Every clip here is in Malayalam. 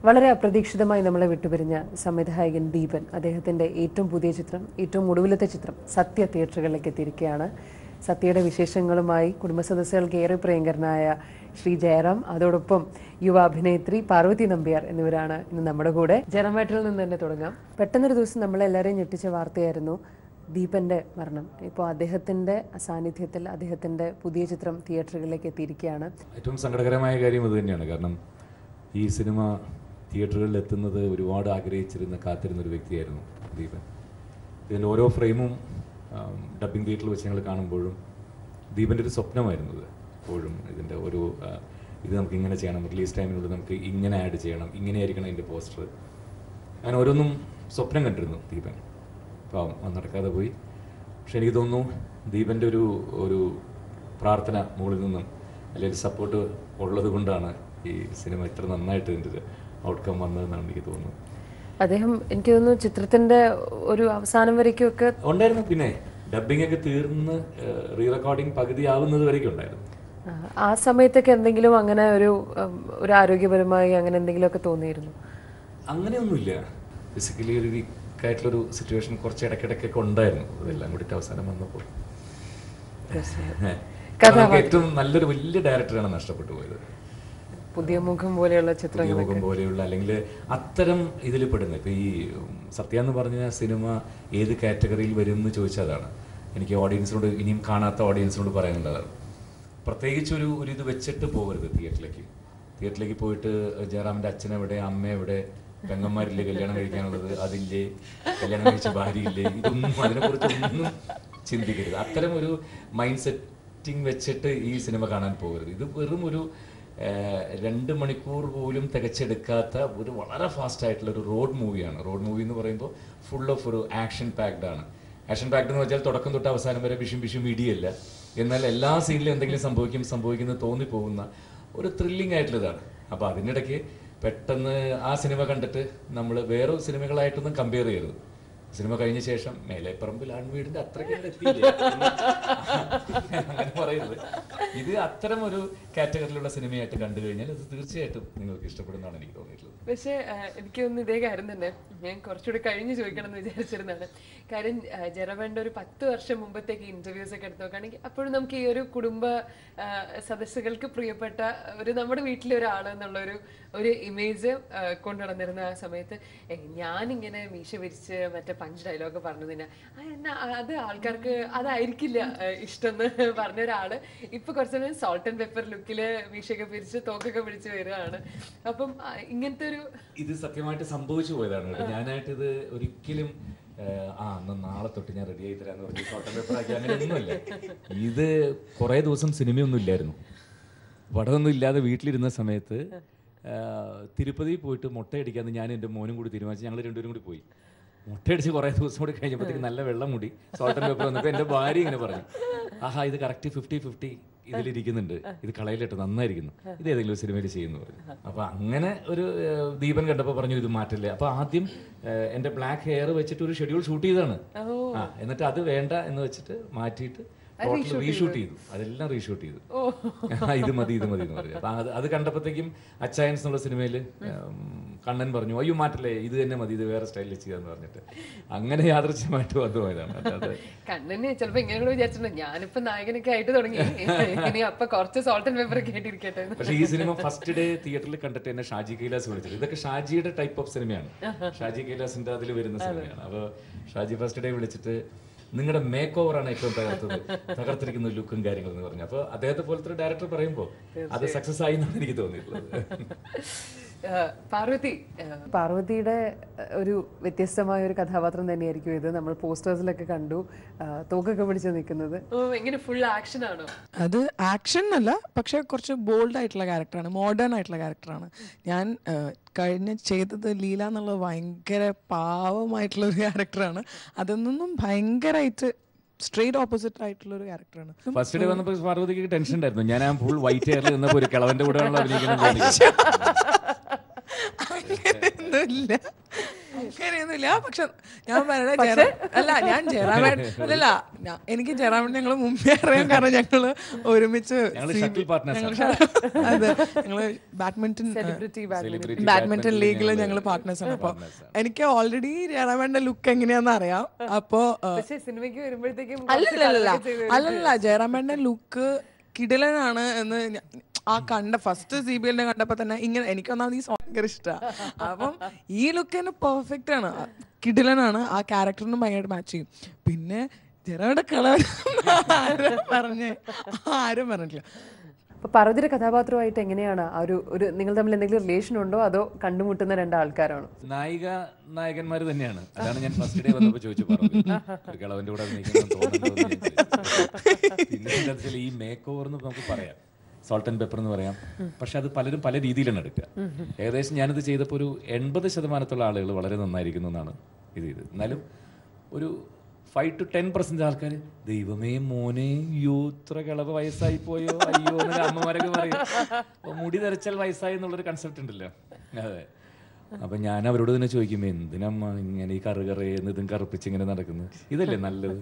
വളരെ അപ്രതീക്ഷിതമായി നമ്മളെ വിട്ടുപിരിഞ്ഞ സംവിധായകൻ ദീപൻ, അദ്ദേഹത്തിൻ്റെ ഏറ്റവും പുതിയ ചിത്രം, ഏറ്റവും ഒടുവിലത്തെ ചിത്രം സത്യ തിയേറ്ററുകളിലേക്ക് എത്തിയിരിക്കുകയാണ്. സത്യയുടെ വിശേഷങ്ങളുമായി കുടുംബസദസ്സുകൾക്ക് ഏറെ പ്രിയങ്കരനായ ശ്രീ ജയറാം, അതോടൊപ്പം യുവ അഭിനേത്രി പാർവതി നമ്പ്യാർ എന്നിവരാണ് ഇന്ന് നമ്മുടെ കൂടെ. ജയറാമേട്ടിൽ നിന്ന് തന്നെ തുടങ്ങാം. പെട്ടെന്നൊരു ദിവസം നമ്മളെല്ലാവരെയും ഞെട്ടിച്ച വാർത്തയായിരുന്നു ദീപൻ്റെ മരണം. ഇപ്പോൾ അദ്ദേഹത്തിൻ്റെ സാന്നിധ്യത്തിൽ അദ്ദേഹത്തിൻ്റെ പുതിയ ചിത്രം തിയേറ്ററുകളിലേക്ക് എത്തിയിരിക്കുകയാണ്. ഏറ്റവും സങ്കടകരമായ കാര്യം ഇത് തന്നെയാണ്. കാരണം ഈ സിനിമ തിയേറ്ററുകളിൽ എത്തുന്നത് ഒരുപാട് ആഗ്രഹിച്ചിരുന്ന കാത്തിരുന്നൊരു വ്യക്തിയായിരുന്നു ദീപൻ. ഇതിൻ്റെ ഓരോ ഫ്രെയിമും ഡബ്ബിംഗ് തിയേറ്ററിൽ വെച്ച് ഞങ്ങൾ കാണുമ്പോഴും ദീപൻ്റെ ഒരു സ്വപ്നമായിരുന്നു ഇത്. എപ്പോഴും ഇതിൻ്റെ ഒരു ഇത് നമുക്ക് ഇങ്ങനെ ചെയ്യണം, റിലീസ് ടൈമിനുള്ളിൽ നമുക്ക് ഇങ്ങനെ ആഡ് ചെയ്യണം, ഇങ്ങനെയായിരിക്കണം ഇതിൻ്റെ പോസ്റ്റർ. അങ്ങനെ ഓരോന്നും സ്വപ്നം കണ്ടിരുന്നു ദീപൻ. അപ്പോൾ അത് നടക്കാതെ പോയി. പക്ഷെ എനിക്ക് തോന്നുന്നു ദീപൻ്റെ ഒരു പ്രാർത്ഥന മുകളിൽ നിന്നും അല്ലെങ്കിൽ സപ്പോർട്ട് ഉള്ളത് കൊണ്ടാണ് ഈ സിനിമ ഇത്ര നന്നായിട്ട് ഇതിൻ്റെ ഒരു ഔട്ട്കം വന്നതെന്നാണ് എനിക്ക് തോന്നുന്നു. അദ്ദേഹം, എനിക്ക് തോന്നുന്നു, ചിത്രത്തിൻ്റെ ഒരു അവസാനം വരയ്ക്കും ഒക്കെ ഉണ്ടായിരുന്നു. പിന്നെ ഡബ്ബിംഗ് ഒക്കെ തീർന്ന് റീ റെക്കോർഡിങ് പകുതി ആവുന്നത് വരെയൊക്കെ ഉണ്ടായിരുന്നു. ആ സമയത്തൊക്കെ എന്തെങ്കിലും അങ്ങനെ ഒരു ആരോഗ്യപരമായി അങ്ങനെ എന്തെങ്കിലുമൊക്കെ തോന്നിയിരുന്നു? അങ്ങനെയൊന്നുമില്ല. ഫിസിക്കലി ഒരു വീക്കായിട്ടുള്ളൊരു സിറ്റുവേഷൻ കുറച്ച് ഇടയ്ക്കിടയ്ക്കൊക്കെ ഉണ്ടായിരുന്നു. അതെല്ലാം കൂടി അവസാനം വന്നപ്പോൾ ഏറ്റവും നല്ലൊരു വലിയ ഡയറക്ടറാണ് നഷ്ടപ്പെട്ടു പോയത്. പുതിയ മുഖം പോലെയുള്ള ചിത്രങ്ങൾ, മുഖം പോലെയുള്ള അല്ലെങ്കിൽ അത്തരം ഇതിൽ പെടുന്നത്. ഇപ്പം ഈ സത്യ എന്ന് പറഞ്ഞ സിനിമ ഏത് കാറ്റഗറിയിൽ വരും എന്ന് ചോദിച്ചതാണ് എനിക്ക് ഓഡിയൻസിനോട്, ഇനിയും കാണാത്ത ഓഡിയൻസിനോട് പറയാനുള്ളതാണ്. പ്രത്യേകിച്ച് ഒരു ഇത് വെച്ചിട്ട് പോകരുത് തിയേറ്ററിലേക്ക് പോയിട്ട് ജയറാമിൻ്റെ അച്ഛനെവിടെ, അമ്മയെവിടെ, പെങ്ങന്മാരില്ലേ കല്യാണം കഴിക്കാനുള്ളത്, അതില്ലേ, കല്യാണം കഴിച്ച ഭാര്യയില്ലേ, ഇതൊന്നും അതിനെക്കുറിച്ചൊന്നും ചിന്തിക്കരുത്. അത്തരം ഒരു മൈൻഡ് സെറ്റിംഗ് വെച്ചിട്ട് ഈ സിനിമ കാണാൻ പോകരുത്. ഇത് വെറും ഒരു 2 മണിക്കൂർ പോലും തികച്ചെടുക്കാത്ത ഒരു വളരെ ഫാസ്റ്റ് ആയിട്ടുള്ള ഒരു റോഡ് മൂവിയാണ്. റോഡ് മൂവി എന്ന് പറയുമ്പോൾ ഫുൾ ഓഫ് ഒരു ആക്ഷൻ പാക്ഡ് ആണ്. ആക്ഷൻ പാക്ഡ് എന്ന് വെച്ചാൽ തുടക്കം തൊട്ട് അവസാനം വരെ വിഷും ഇടിയല്ല, എന്നാൽ എല്ലാ സീനിലും എന്തെങ്കിലും സംഭവിക്കുന്നത് തോന്നിപ്പോകുന്ന ഒരു ത്രില്ലിംഗ് ആയിട്ടുള്ളതാണ്. അപ്പോൾ അതിനിടയ്ക്ക് പെട്ടെന്ന് ആ സിനിമ കണ്ടിട്ട് നമ്മൾ വേറെ സിനിമകളായിട്ടൊന്നും കമ്പയർ ചെയ്യരുത്. സിനിമ കഴിഞ്ഞ ശേഷം മേലെപ്പറമ്പിൽ ആൺവീടിന്റെ അത്രയ്ക്ക് എത്തിയില്ല അങ്ങനെ പറയരുത്. ഇത് അത്തരം ഒരു കാറ്റഗറിയിലുള്ള സിനിമയായിട്ട് കണ്ടു കഴിഞ്ഞാൽ അത് തീർച്ചയായിട്ടും നിങ്ങൾക്ക് ഇഷ്ടപ്പെടുന്നതാണ് എനിക്ക് തോന്നിയിട്ടുള്ളത്. പക്ഷേ എനിക്ക് തോന്നുന്നു ഇതേ കാര്യം തന്നെ ഞാൻ കുറച്ചുകൂടി കഴിഞ്ഞ് ചോദിക്കണം എന്ന് വിചാരിച്ചിരുന്നതാണ്. കാര്യം ജയറാമിൻ്റെ ഒരു 10 വർഷം മുമ്പത്തേക്ക് ഇന്റർവ്യൂസ് ഒക്കെ എടുത്ത് നോക്കുകയാണെങ്കിൽ അപ്പോഴും നമുക്ക് ഈ ഒരു കുടുംബ സദസ്സുകൾക്ക് പ്രിയപ്പെട്ട ഒരു നമ്മുടെ വീട്ടിലെ ഒരാൾ എന്നുള്ള ഒരു ഇമേജ് കൊണ്ടു നടന്നിരുന്ന ആ സമയത്ത് ഞാനിങ്ങനെ മീശ വിരിച്ച് മറ്റേ പഞ്ച് ഡയലോഗ് പറഞ്ഞതിന് അത് ആൾക്കാർക്ക് അതായിരിക്കില്ല ഇഷ്ടം എന്ന് പറഞ്ഞ ഒരാള് ഇപ്പൊ കുറച്ച് സോൾട്ട് ആൻഡ് പെപ്പർ ലുക്കില് മീശയൊക്കെ പിരിച്ച് തോക്കൊക്കെ പിടിച്ച് വരികയാണ്. അപ്പം ഇങ്ങനത്തെ ഇത് സത്യമായിട്ട് സംഭവിച്ചു പോയതാണ്. ഞാനായിട്ട് ഇത് ഒരിക്കലും നാളെ തൊട്ട് ഞാൻ റെഡി ആയി തരാന്ന് പറഞ്ഞു സോൾട്ട് ആൻഡ് പേപ്പർ ആക്കി അങ്ങനെയൊന്നുമല്ല. ഇത് കുറേ ദിവസം സിനിമയൊന്നും ഇല്ലായിരുന്നു, പടമൊന്നും ഇല്ലാതെ വീട്ടിലിരുന്ന സമയത്ത് തിരുപ്പതി പോയിട്ട് മുട്ടയടിക്കാന്ന് ഞാൻ എൻ്റെ മോനും കൂടി തീരുമാനിച്ചു. ഞങ്ങൾ രണ്ടുപേരും കൂടി പോയി. മുട്ടയടിച്ച് കുറേ ദിവസം കൂടി കഴിഞ്ഞപ്പോഴത്തേക്ക് നല്ല വെള്ളം മൂടി സോൾട്ട് ആൻഡ് പേപ്പർ വന്നപ്പോൾ എൻ്റെ ഭാര്യ ഇങ്ങനെ പറഞ്ഞു, ഇത് കറക്റ്റ് 50-50 ഇതിലിരിക്കുന്നുണ്ട്, ഇത് കളയിലിട്ട് നന്നായിരിക്കുന്നു, ഇത് ഏതെങ്കിലും സിനിമയിൽ ചെയ്യുന്നു പറഞ്ഞു. അപ്പോൾ അങ്ങനെ ഒരു ദീപൻ കണ്ടപ്പോൾ പറഞ്ഞു ഇത് മാറ്റില്ലേ. അപ്പോൾ ആദ്യം എൻ്റെ ബ്ലാക്ക് ഹെയർ വെച്ചിട്ട് ഒരു ഷെഡ്യൂൾ ഷൂട്ട് ചെയ്താണ്. എന്നിട്ട് അത് വേണ്ട എന്ന് വെച്ചിട്ട് മാറ്റിയിട്ട് റീഷൂട്ട് ചെയ്തു. അതെല്ലാം റീഷൂട്ട് ചെയ്തു. ഇത് മതി എന്ന് പറഞ്ഞു. അപ്പൊ അത് കണ്ടപ്പോഴത്തേക്കും അച്ചായൻസ് എന്നുള്ള സിനിമയിൽ കണ്ണൻ പറഞ്ഞു അയ്യോ മാറ്റല്ലേ, ഇത് തന്നെ മതി, ഇത് വേറെ സ്റ്റൈലിൽ ചെയ്യാന്ന് പറഞ്ഞിട്ട് അങ്ങനെ യാദൃച്ഛമായിട്ട് വന്നു പോയതാണ്. കണ്ണന് ചിലപ്പോ ഇങ്ങനെ വിചാരിച്ചിട്ടുണ്ട് ഞാനിപ്പോ നായകനൊക്കെ ആയിട്ട് തുടങ്ങി, ഇനി അപ്പൊ കുറച്ച് സോൾട്ട് ആൻഡ് പേപ്പർ ഒക്കെ ആയിട്ടിരിക്കട്ടെ. പക്ഷെ ഈ സിനിമ ഫസ്റ്റ് ഡേ തിയേറ്ററിൽ കണ്ടിട്ട് എന്നെ ഷാജി കൈലാസ് വിളിച്ചത്. ഇതൊക്കെ ഷാജിയുടെ ടൈപ്പ് ഓഫ് സിനിമയാണ്, ഷാജി കൈലാസിന്റെ അതിൽ വരുന്ന സിനിമയാണ്. അപ്പൊ ഷാജി ഫസ്റ്റ് ഡേ വിളിച്ചിട്ട് നിങ്ങളുടെ മേക്ക് ഓവറാണ് ഏറ്റവും തകർത്തിരിക്കുന്ന ലുക്കും കാര്യങ്ങളും എന്ന് പറഞ്ഞു. അപ്പോൾ അദ്ദേഹത്തെ പോലത്തെ ഒരു ഡയറക്ടർ പറയുമ്പോൾ അത് സക്സസ് ആയി എന്നാണ് എനിക്ക് തോന്നിയിട്ടുള്ളത്. പാർവതിയുടെ ഒരു വ്യത്യസ്തമായ ഒരു കഥാപാത്രം തന്നെയായിരിക്കും ഇത്. നമ്മൾ പോസ്റ്റേഴ്സിലൊക്കെ കണ്ടു തോക്കൊക്കെ പിടിച്ച് നിൽക്കുന്നത്. എങ്ങനെ ഫുൾ ആക്ഷൻ ആണോ? അത് ആക്ഷൻ അല്ല, പക്ഷെ കുറച്ച് ബോൾഡ് ആയിട്ടുള്ള ക്യാരക്ടറാണ്, മോഡേൺ ആയിട്ടുള്ള ക്യാരക്ടറാണ്. ഞാൻ ചെയ്തത് ലീല എന്നുള്ളത് ഭയങ്കര പാവമായിട്ടുള്ള ഒരു ക്യാരക്ടറാണ്. അതൊന്നും ഭയങ്കരമായിട്ട് സ്ട്രേറ്റ് ഓപ്പോസിറ്റ് ആയിട്ടുള്ള ഒരു ക്യാരക്ടറാണ്. ഫസ്റ്റ് ഡേ വന്നപ്പോൾ പാർവതിക്ക് ടെൻഷൻ ഉണ്ടായിരുന്നു. ഞാൻ ആ ഫുൾ വൈറ്റ് ഹെയറിൽ നിന്നപ്പോൾ ഒരു കിളവന്റെ കൂടെ അങ്ങനെയൊന്നുമില്ല. അങ്ങനെയൊന്നുമില്ല. പക്ഷെ ഞാൻ പറയണ അല്ല, ഞാൻ ജയറാമേട്ടൻ അല്ലല്ല, എനിക്ക് ജയറാമേട്ടൻ ഞങ്ങൾ മുമ്പേ അറിയാം. കാരണം ഞങ്ങള് ഒരുമിച്ച് അതെ, ഞങ്ങള് ബാഡ്മിന്റൺ ലീഗില് ഞങ്ങള് പാർട്ട്നേഴ്സാണ്. അപ്പൊ എനിക്ക് ഓൾറെഡി ജയറാമേട്ടന്റെ ലുക്ക് എങ്ങനെയാന്ന് അറിയാം. അപ്പൊ സിനിമയ്ക്ക് വരുമ്പോഴത്തേക്കും അല്ലല്ല, ജയറാമേട്ടന്റെ ലുക്ക് കിടിലനാണ് എന്ന് ആ ഫസ്റ്റ് CBL കണ്ടപ്പോ തന്നെ ഇങ്ങനെ എനിക്കൊന്നാമത് ഈ സോങ് ഭയങ്കര ഇഷ്ടമാണ്. അപ്പം ഈ ലുക്ക് തന്നെ പെർഫെക്റ്റ് ആണ്, കിടിലനാണ്, ആ ക്യാരക്ടറിനും ഭയങ്കരമായിട്ട് മാച്ച് ചെയ്യും. പിന്നെ ജയറാമേട്ടന്റെ കളർ ആരും പറഞ്ഞിട്ടില്ല. അപ്പൊ പാർവതിയുടെ കഥാപാത്രമായിട്ട് എങ്ങനെയാണ് നിങ്ങൾ തമ്മിൽ എന്തെങ്കിലും റിലേഷൻ ഉണ്ടോ, അതോ കണ്ടുമുട്ടുന്ന രണ്ടാൾക്കാരാണോ? നായകന്മാര് തന്നെയാണ്. അതാണ് ഞാൻ ഫസ്റ്റ് ഡേ വന്നപ്പോ ചോദിച്ചു പറഞ്ഞു കളവന്റെ കൂടെ പിന്നെ ഈ മേക്ക് ഓവർ എന്ന് നമുക്ക് പറയാം, സോൾട്ട് ആൻഡ് പെപ്പർ എന്ന് പറയാം. പക്ഷെ അത് പലരും പല രീതിയിലാണ് എടുക്കുക. ഏകദേശം ഞാനിത് ചെയ്തപ്പോൾ ഒരു 80% ആളുകൾ വളരെ നന്നായിരിക്കുന്നു എന്നാണ് ഇത് ചെയ്തത്. എന്നാലും ഒരു 5 to 10% ആൾക്കാർ ദൈവമേ മോനെ യോ ഇത്ര കിളവ് വയസ്സായി പോയോ അയ്യോ എന്നൊക്കെ അമ്മമാരൊക്കെ പറയും. മുടി തെരച്ചാൽ വയസ്സായി എന്നുള്ളൊരു കൺസെപ്റ്റ് ഉണ്ടല്ലോ. അതെ. അപ്പം ഞാൻ അവരോട് തന്നെ ചോദിക്കും, എന്തിനമ്മ ഇങ്ങനെ ഈ കറുകറയെന്ന് ഇതും കറുപ്പിച്ച് ഇങ്ങനെ നടക്കുന്നത്, ഇതല്ലേ നല്ലത്?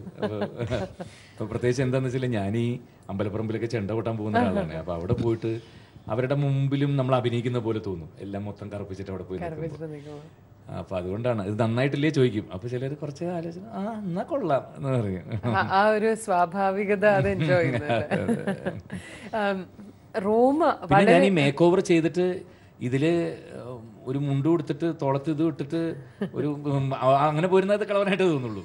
അപ്പോൾ പ്രത്യേകിച്ച് എന്താണെന്ന് വെച്ചാൽ ഞാൻ ഈ അമ്പലപ്പറമ്പിലൊക്കെ ചെണ്ട കൊട്ടാൻ പോകുന്ന ഒരാളാണ്. അപ്പോൾ അവിടെ പോയിട്ട് അവരുടെ മുമ്പിലും നമ്മൾ അഭിനയിക്കുന്ന പോലെ തോന്നും, എല്ലാം മൊത്തം കറുപ്പിച്ചിട്ട് അവിടെ പോയി നിൽക്കുമ്പോൾ. അപ്പോൾ അതുകൊണ്ടാണ് ഇത് നന്നായിട്ടില്ലേ ചോദിക്കും. അപ്പോൾ ചിലർ കുറച്ച് ആലോചന എന്നാ കൊള്ളാം എന്ന് പറയും. ആ ഒരു സ്വാഭാവികത അത് എൻജോയ് റോമ. ഞാൻ ഈ മേക്ക് ഓവർ ചെയ്തിട്ട് ഇതില് ഒരു മുണ്ട് കൊടുത്തിട്ട് തോളത്ത് ഇത് ഇട്ടിട്ട് ഒരു അങ്ങനെ പോരുന്നത് കളവനായിട്ട് തോന്നുള്ളൂ.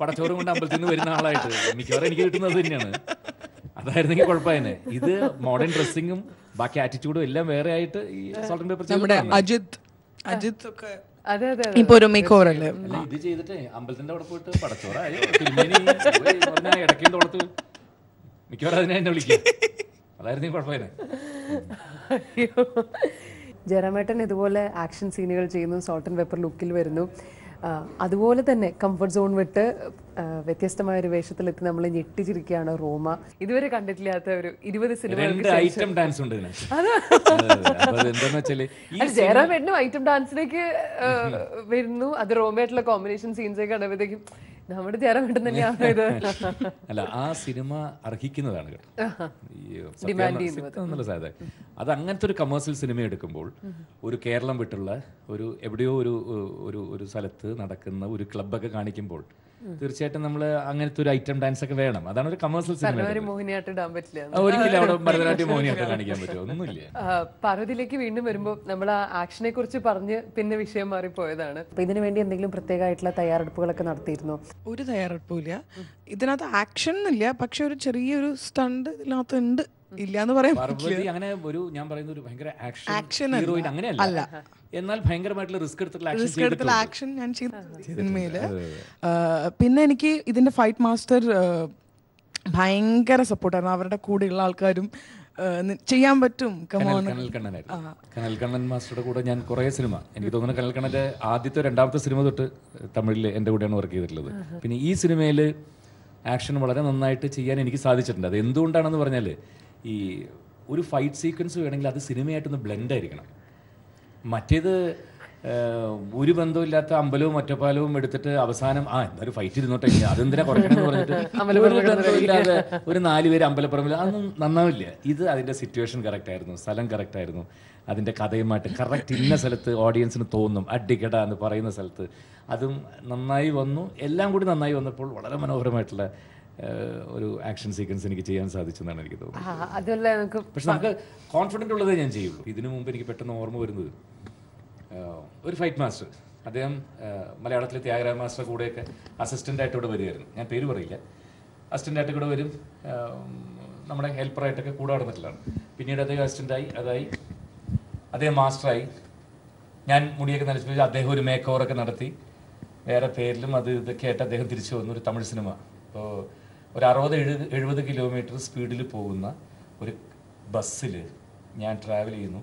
പടച്ചോറും കൊണ്ട് അമ്പലത്തിൽ നിന്ന് വരുന്ന ആളായിട്ട് മിക്കവാറും എനിക്ക് കിട്ടുന്നത് തന്നെയാണ്. അതായിരുന്നെങ്കിൽ കുഴപ്പമായിരുന്നേ. ഇത് മോഡേൺ ഡ്രസ്സിങ്ങും ബാക്കി ആറ്റിറ്റ്യൂഡും എല്ലാം വേറെ ആയിട്ട് ഈ സോൾട്ട് ആൻഡ് പേപ്പർ അജിത്ത് ഒക്കെ അതെ അതെ ഇപ്പൊ ഒരു മേക്ക് ഓവർ അല്ലേ ഇത് ചെയ്തിട്ട് അമ്പലത്തിന്റെ അവിടെ പോയിട്ട് പടച്ചോറായോ ഇടയ്ക്കും തോളത്ത് മിക്കവാറും അതിനെ എന്നെ വിളിക്കുക. അതായിരുന്നെങ്കിൽ കുഴപ്പമായിരുന്നേ. ജയറാമേട്ടൻ ഇതുപോലെ ആക്ഷൻ സീനുകൾ ചെയ്യുന്നു, സോൾട്ട് ആൻഡ് പെപ്പർ ലുക്കിൽ വരുന്നു. അതുപോലെ തന്നെ കംഫർട്ട് സോൺ വിട്ട് വ്യത്യസ്തമായ ഒരു വേഷത്തിലെത്തി നമ്മൾ ഞെട്ടിച്ചിരിക്കുകയാണ് റോമ. ഇതുവരെ കണ്ടിട്ടില്ലാത്ത ഒരു 20 സിനിമകൾക്ക് ജയറാമേട്ടനും ഐറ്റം ഡാൻസിലേക്ക് വരുന്നു. അത് റോമയായിട്ടുള്ള കോമ്പിനേഷൻ സീൻസൊക്കെ കണ്ടപ്പോഴത്തേക്കും നമ്മുടെ ജയറാമേട്ടൻ തന്നെയാണ് ഇത്. അല്ല, ആ സിനിമ അർഹിക്കുന്നതാണ് കേട്ടോ. അത് അങ്ങനത്തെ ഒരു കമേഴ്സ്യൽ സിനിമ എടുക്കുമ്പോൾ ഒരു കേരളം വിട്ടുള്ള ഒരു എവിടെയോ ഒരു സ്ഥലത്ത് നടക്കുന്ന ഒരു ക്ലബ്ബൊക്കെ കാണിക്കുമ്പോൾ തീർച്ചയായിട്ടും നമ്മൾ അങ്ങനത്തെ ഒരു ഐറ്റം ഡാൻസ് ഒക്കെ വേണം. അതാണ് ഒരു കമേഴ്സ്യൽ സിനിമ. മോഹിനിയാട്ടം ഇടാൻ പറ്റില്ല, ഒരിക്കലും അവിടെ ഭരതനാട്യം മോഹിനിയാട്ടം കാണിക്കാൻ പറ്റുമോ? ഒന്നുമില്ല. പാർവതിയിലേക്ക് വീണ്ടും വരുമ്പോൾ നമ്മൾ ആ ആക്ഷനെ കുറിച്ച് പറഞ്ഞ് പിന്നെ വിഷയം മാറിപ്പോയതാണ്. അപ്പൊ ഇതിനു വേണ്ടി എന്തെങ്കിലും പ്രത്യേകമായിട്ടുള്ള തയ്യാറെടുപ്പുകളൊക്കെ നടത്തിയിരുന്നോ? ഒരു തയ്യാറെടുപ്പില്ല. ഇതിനകത്ത് ആക്ഷൻ ഇല്ല, പക്ഷെ ഒരു ചെറിയൊരു സ്റ്റണ്ട് ഇതിനകത്ത് ഉണ്ട്. ഇല്ലാന്ന് പറയാൻ അങ്ങനെ ഒരു ഞാൻ പറയുന്ന ഒരു ഭയങ്കര ആക്ഷൻ ഹീറോയിൻ അങ്ങനെയല്ല, എന്നാൽ ഭയങ്കരമായിട്ടുള്ള റിസ്ക് എടുത്തിട്ടുള്ള ആക്ഷൻ ഞാൻ ചെയ്ത സിനിമയില്. പിന്നെ എനിക്ക് ഇതിന്റെ ഫൈറ്റ് മാസ്റ്റർ ഭയങ്കര സപ്പോർട്ടായിരുന്നു. അവരുടെ കൂടെയുള്ള ആൾക്കാരും ചെയ്യാൻ പറ്റും. കനൽ കണ്ണൻ മാസ്റ്ററുടെ കൂടെ ഞാൻ കുറേ സിനിമ, എനിക്ക് തോന്നുന്നു കനൽ കണ്ണന്റെ ആദ്യത്തെ 2ാമത്തെ സിനിമ തൊട്ട് തമിഴിൽ എൻ്റെ കൂടെയാണ് വർക്ക് ചെയ്തിട്ടുള്ളത്. പിന്നെ ഈ സിനിമയിൽ ആക്ഷൻ വളരെ നന്നായിട്ട് ചെയ്യാൻ എനിക്ക് സാധിച്ചിട്ടുണ്ട്. അത് എന്തുകൊണ്ടാണെന്ന് പറഞ്ഞാൽ ഈ ഒരു ഫൈറ്റ് സീക്വൻസ് വേണമെങ്കിൽ അത് സിനിമയായിട്ടൊന്ന് ബ്ലെൻഡ് ആയിരിക്കണം. മറ്റേത് ഒരു ബന്ധമില്ലാത്ത അമ്പലവും ഒറ്റപ്പാലവും എടുത്തിട്ട് അവസാനം എന്തായാലും ഫൈറ്റ് ഇരുന്നോട്ടെ അതെന്തിനാ കുറയ്ക്കണമെന്ന് പറഞ്ഞിട്ട് ഒരു ബന്ധമില്ലാതെ ഒരു 4 പേര് അമ്പലപ്പുറമില്ല, അതൊന്നും നന്നാവില്ല. ഇത് അതിൻ്റെ സിറ്റുവേഷൻ കറക്റ്റ് ആയിരുന്നു, സ്ഥലം കറക്റ്റ് ആയിരുന്നു, അതിൻ്റെ കഥയുമായിട്ട് കറക്റ്റ് ഇന്ന സ്ഥലത്ത് ഓഡിയൻസിന് തോന്നും അടിക്കട എന്ന് പറയുന്ന സ്ഥലത്ത് അതും നന്നായി വന്നു. എല്ലാം കൂടി നന്നായി വന്നപ്പോൾ വളരെ മനോഹരമായിട്ടുള്ള ഒരു ആക്ഷൻ സീക്വൻസ് എനിക്ക് ചെയ്യാൻ സാധിച്ചെന്നാണ് എനിക്ക് തോന്നുന്നത്. പക്ഷെ നമുക്ക് കോൺഫിഡൻ്റ് ഉള്ളതേ ഞാൻ ചെയ്യുള്ളൂ. ഇതിനു മുമ്പ് എനിക്ക് പെട്ടെന്ന് ഓർമ്മ വരുന്നത് ഒരു ഫൈറ്റ് മാസ്റ്റർ, അദ്ദേഹം മലയാളത്തിലെ ത്യാഗരാജ മാസ്റ്റർ കൂടെയൊക്കെ അസിസ്റ്റൻ്റായിട്ട് ഇവിടെ വരികയായിരുന്നു. ഞാൻ പേര് പറയില്ല, അസിസ്റ്റൻ്റായിട്ട് ഇവിടെ വരും, നമ്മുടെ ഹെൽപ്പറായിട്ടൊക്കെ കൂടെ നടന്നിട്ടുള്ളതാണ്. പിന്നീട് അദ്ദേഹം അസിസ്റ്റൻ്റായി, അദ്ദേഹം മാസ്റ്ററായി. ഞാൻ മുടിയൊക്കെ നനച്ചു, അദ്ദേഹം ഒരു മേക്ക് ഓവറൊക്കെ നടത്തി വേറെ പേരിലും അത് ഇതൊക്കെ ആയിട്ട് അദ്ദേഹം തിരിച്ചു വന്നു. ഒരു തമിഴ് സിനിമ, അപ്പോൾ ഒരു 60-70 കിലോമീറ്റർ സ്പീഡിൽ പോകുന്ന ഒരു ബസ്സിൽ ഞാൻ ട്രാവൽ ചെയ്യുന്നു.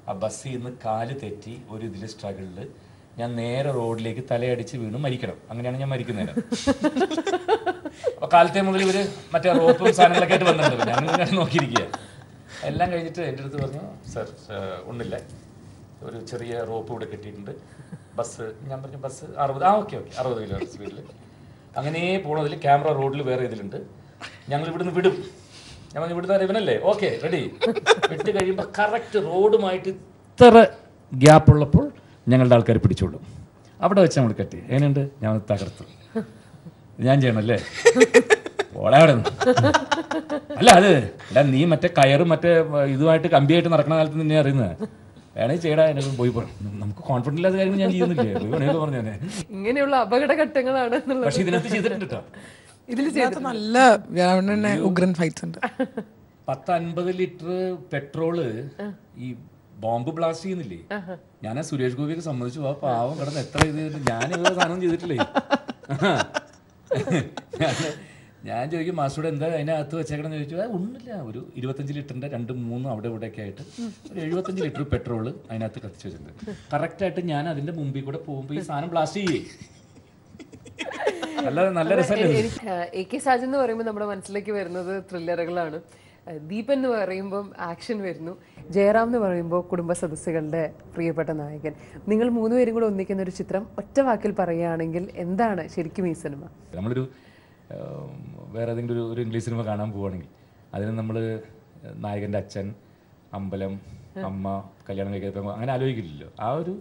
ആ ബസ്സിൽ നിന്ന് കാല് തെറ്റി ഒരു ഇതിൽ സ്ട്രഗിളിൽ ഞാൻ നേരെ റോഡിലേക്ക് തലയടിച്ച് വീണ് മരിക്കണം. അങ്ങനെയാണ് ഞാൻ മരിക്കുന്നത്. അപ്പോൾ കാലത്തെ മുതൽ ഇവർ മറ്റേ റോപ്പും സാധനങ്ങളൊക്കെ ആയിട്ട് വന്നിട്ടുണ്ട്. ഞാൻ നോക്കിയിരിക്കുക. എല്ലാം കഴിഞ്ഞിട്ട് എൻ്റെ അടുത്ത് പറഞ്ഞു, സർ ഒന്നില്ല, ഒരു ചെറിയ റോപ്പ് ഇവിടെ കെട്ടിയിട്ടുണ്ട്, ബസ്, ഞാൻ പറഞ്ഞു ബസ് 60, ഓക്കെ 60 കിലോമീറ്റർ സ്പീഡിൽ അങ്ങനെ പോണതിൽ ക്യാമറ റോഡിൽ വേറെ ഇതിലുണ്ട്. ഞങ്ങൾ ഇവിടുന്ന് വിടും. ഞാൻ പറഞ്ഞു ഇവിടുന്ന് ഇവനല്ലേ, ഓക്കെ റെഡി. വിട്ട് കഴിയുമ്പോൾ കറക്റ്റ് റോഡുമായിട്ട് ഇത്ര ഗ്യാപ്പ് ഉള്ളപ്പോൾ ഞങ്ങളുടെ ആൾക്കാർ പിടിച്ചോളും. അവിടെ വെച്ച് നമ്മൾ കെട്ടി എങ്ങനെയുണ്ട്, ഞാൻ തകർത്തു. ഞാൻ ചെയ്യണല്ലേ, ഓളെ അവിടെ നിന്ന് അല്ല അത് അല്ല, നീ മറ്റേ കയറും മറ്റേ ഇതുമായിട്ട് കമ്പിയായിട്ട് നടക്കുന്ന കാലത്ത് നിന്നെ അറിയുന്നത് വേണമെങ്കിൽ ചെയ്യടാ. എന്നെ പോയി നമുക്ക് കോൺഫിഡൻസ് ഇല്ലാത്ത കാര്യങ്ങൾ ഞാൻ ചെയ്യുന്നില്ലേ, വേണമെങ്കിൽ പറഞ്ഞു തന്നെ. ഇങ്ങനെയുള്ള അപകടഘട്ടങ്ങളാണ്. പക്ഷെ ഇതിനകത്ത് ചെയ്തിട്ടുണ്ട് കേട്ടോ. ഇതിൽ നല്ല ഉഗ്രൻ ഫൈറ്റ്സ് ഉണ്ട്. 10-50 ലിറ്റർ പെട്രോള് ഈ ബോംബ് ബ്ലാസ്റ്റ് ചെയ്യുന്നില്ലേ, ഞാൻ ആ സുരേഷ് ഗോപിയൊക്കെ സമ്മതിച്ചു. ആ പാവം കിടന്ന് എത്ര ഇത് ഞാൻ ഇതുവരെ സാധനം ചെയ്തിട്ടില്ലേ. ഞാൻ ചോദിക്കും മാസ്റ്ററോട് എന്താ അതിനകത്ത് വെച്ചേക്കണമെന്ന് ചോദിച്ചു. ഒന്നുമില്ല, ഒരു 25 ലിറ്ററിന്റെ 2-3 അവിടെ ഇവിടെയൊക്കെ ആയിട്ട് ഒരു 75 ലിറ്റർ പെട്രോള് അതിനകത്ത് കത്തിച്ച് വെച്ചിട്ടുണ്ട്. കറക്റ്റായിട്ട് ഞാൻ അതിന്റെ മുമ്പിൽ കൂടെ പോകുമ്പോൾ ഈ സാധനം ബ്ലാസ്റ്റ് ചെയ്യേ. നല്ല രസമല്ലേ. AK സാജൻ എന്ന് പറയുമ്പോൾ നമ്മുടെ മനസ്സിലേക്ക് വരുന്നത് ത്രില്ലറുകളാണ്. ദീപൻ എന്ന് പറയുമ്പം ആക്ഷൻ വരുന്നു. ജയറാം എന്ന് പറയുമ്പോൾ കുടുംബ സദസ്സുകളുടെ പ്രിയപ്പെട്ട നായകൻ. നിങ്ങൾ 3 പേരും കൂടെ ഒന്നിക്കുന്ന ഒരു ചിത്രം ഒറ്റ വാക്കിൽ പറയുകയാണെങ്കിൽ എന്താണ് ശരിക്കും ഈ സിനിമ? നമ്മളൊരു വേറെ ഏതെങ്കിലും ഒരു ഇംഗ്ലീഷ് സിനിമ കാണാൻ പോവുകയാണെങ്കിൽ അതിന് നമ്മൾ നായകൻ്റെ അച്ഛൻ, അമ്പലം, അമ്മ, കല്യാണം കഴിക്കാൻ അങ്ങനെ ആലോചിക്കില്ലല്ലോ. ആ ഒരു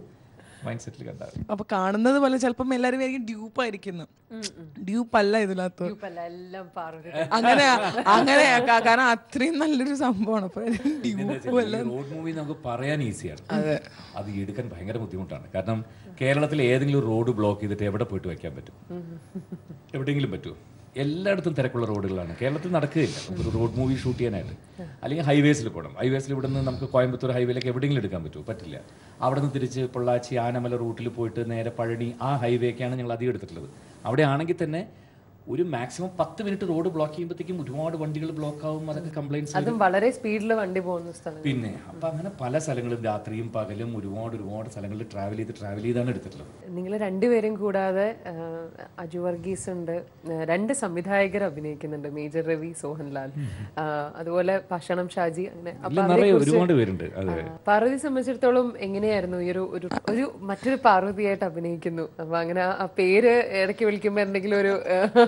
മൈൻഡ് സെറ്റിൽ കണ്ടാൽ അപ്പൊ കാണുന്നത് പോലെ ചിലപ്പം എല്ലാവരും വിചാരിക്കും ഡ്യൂപ്പായിരിക്കുന്നു. ഡ്യൂപ്പല്ല ഇതിനകത്ത്, അങ്ങനെ അങ്ങനെ കാരണം അത്രയും നല്ലൊരു സംഭവമാണ്. റോഡ് മൂവി നമുക്ക് പറയാൻ ഈസിയാണ്, അത് എടുക്കാൻ ഭയങ്കര ബുദ്ധിമുട്ടാണ്. കാരണം കേരളത്തിൽ ഏതെങ്കിലും റോഡ് ബ്ലോക്ക് ചെയ്തിട്ട് എവിടെ പോയിട്ട് വയ്ക്കാൻ പറ്റും? എവിടെയെങ്കിലും പറ്റുമോ? എല്ലായിടത്തും തിരക്കുള്ള റോഡുകളാണ്. കേരളത്തിൽ നടക്കുകയില്ല ഒരു റോഡ് മൂവി ഷൂട്ട് ചെയ്യാനായിട്ട്. അല്ലെങ്കിൽ ഹൈവേസിൽ പോകണം. ഹൈവേസിൽ ഇവിടെ നിന്ന് നമുക്ക് കോയമ്പത്തൂർ ഹൈവേയിലേക്ക് എവിടെയെങ്കിലും എടുക്കാൻ പറ്റുമോ? പറ്റില്ല. അവിടെ നിന്ന് തിരിച്ച് പൊള്ളാച്ചി, ആനമല റൂട്ടിൽ പോയിട്ട് നേരെ പഴനി, ആ ഹൈവേക്കാണ് ഞങ്ങൾ അധികം എടുത്തിട്ടുള്ളത്. അവിടെ ആണെങ്കിൽ തന്നെ ഒരു മാക്സിമം 10 മിനിറ്റ് റോഡ് ബ്ലോക്ക് ചെയ്യുമ്പോഴത്തേക്കും ഒരുപാട് വണ്ടികൾ ബ്ലോക്ക് ആവും. അതൊക്കെ കംപ്ലൈൻറ്റ്സ്, അതും വളരെ സ്പീഡിൽ വണ്ടി പോകുന്ന സ്ഥലം. പിന്നെ അപ്പം അങ്ങനെ പല സ്ഥലങ്ങളും രാത്രിയും പകലും ഒരുപാട് സ്ഥലങ്ങളിൽ ട്രാവൽ ചെയ്താണ് എടുത്തിട്ടുള്ളത്. നിങ്ങൾ രണ്ടുപേരും കൂടാതെ അജു വർഗീസ് ഉണ്ട്, 2 സംവിധായകർ അഭിനയിക്കുന്നുണ്ട്, മേജർ രവി, സോഹൻലാൽ, അതുപോലെ ഭക്ഷണം ഷാജി, അങ്ങനെ ഒരുപാട് പേരുണ്ട്. പാർവതി സംബന്ധിച്ചിടത്തോളം എങ്ങനെയായിരുന്നു ഈ ഒരു മറ്റൊരു പാർവതിയായിട്ട് അഭിനയിക്കുന്നു? അപ്പൊ അങ്ങനെ ആ പേര് ഇടയ്ക്ക് വിളിക്കുമ്പോ എന്തെങ്കിലും ഒരു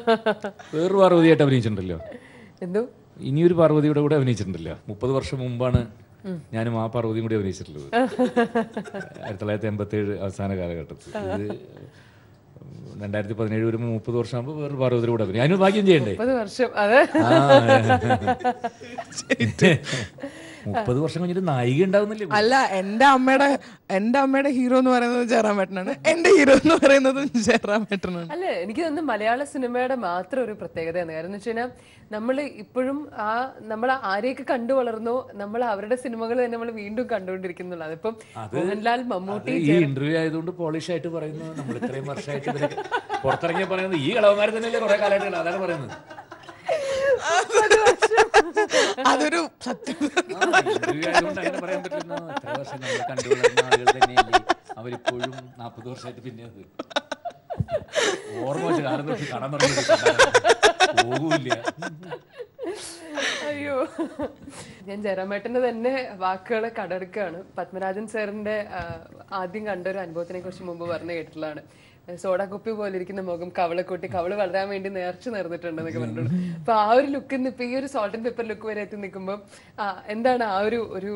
വേറൊരു പാർവതിയായിട്ട് അഭിനയിച്ചിട്ടുണ്ടല്ലോ. എന്തോ ഇനിയൊരു പാർവതിയുടെ കൂടെ അഭിനയിച്ചിട്ടുണ്ടല്ലോ. 30 വർഷം മുമ്പാണ് ഞാനും ആ പാർവതിയും കൂടി അഭിനയിച്ചിട്ടുള്ളത്. 1987 അവസാന കാലഘട്ടത്തിൽ. ഇത് 2017 വരുമ്പോൾ 30 വർഷം ആകുമ്പോൾ വേറൊരു പാർവതിയുടെ കൂടെ അഭിനയിക്കും. അതിന് ഭാഗ്യം ചെയ്യണ്ടേ? 30 വർഷം. അതെ, 30 വർഷം കഴിഞ്ഞിട്ട് നായിക ഉണ്ടാവുന്നില്ലേ? അല്ല, എന്റെ അമ്മയുടെ ഹീറോ എന്ന് പറയുന്നത് ജയറാമേട്ടനാണ്, എന്റെ ഹീറോ എന്ന് പറയുന്നത് ജയറാമേട്ടനാണ്. അല്ല, എനിക്ക് തോന്നുന്നു മലയാള സിനിമയുടെ മാത്രം ഒരു പ്രത്യേകതയാണ്. കാരണം എന്ന് വെച്ച് കഴിഞ്ഞാൽ നമ്മൾ ഇപ്പോഴും നമ്മൾ ആരെയൊക്കെ കണ്ടു വളർന്നോ നമ്മൾ അവരുടെ സിനിമകൾ തന്നെ നമ്മൾ വീണ്ടും കണ്ടുകൊണ്ടിരിക്കുന്നുള്ളൂ. അതിപ്പം മോഹൻലാൽ, മമ്മൂട്ടി. ഈ ഇന്റർവ്യൂ ആയതുകൊണ്ട് പോളിഷ് ആയിട്ട് പറയുന്നത്, നമ്മൾ ഇത്രയും വർഷമായിട്ട് പുറത്തിറങ്ങിയ പറയുന്നത് ഈ കളവന്മാർ തന്നെയല്ലേ കുറെ കാലമായിട്ട്, അതാണ് പറയുന്നത്. അതൊരു സത്യം. അങ്ങനെ പറയാൻ പറ്റില്ല. എത്ര വർഷം നമ്മൾ കണ്ടുവളർന്ന ആളുകൾ തന്നെയല്ലേ അവരിപ്പോഴും 40 വർഷമായിട്ട്. പിന്നെ അത് ഓർമ്മ വെച്ച് കാലം തൊട്ട് കാണാൻ പോകൂല്ല. അയ്യോ, ഞാൻ ജയറാമേട്ടന്റെ തന്നെ വാക്കുകളെ കടമെടുക്കുകയാണ്. പത്മരാജൻ സാറിന്റെ ആദ്യം കണ്ട ഒരു അനുഭവത്തിനെ കുറിച്ച് മുമ്പ് പറഞ്ഞു കേട്ടിട്ടുള്ളതാണ്. സോഡാ കുപ്പി പോലെ ഇരിക്കുന്ന മുഖം കവളക്കൊട്ടി, കവള് വളരാൻ വേണ്ടി നേർച്ച നേർന്നിട്ടുണ്ടെന്നൊക്കെ പറഞ്ഞിട്ടുണ്ട്. അപ്പൊ ആ ഒരു ലുക്ക് ഇപ്പൊ ഈ ഒരു സോൾട്ട് ആൻഡ് പെപ്പർ ലുക്ക് വരെ എത്തി നിൽക്കുമ്പോൾ എന്താണ് ആ ഒരു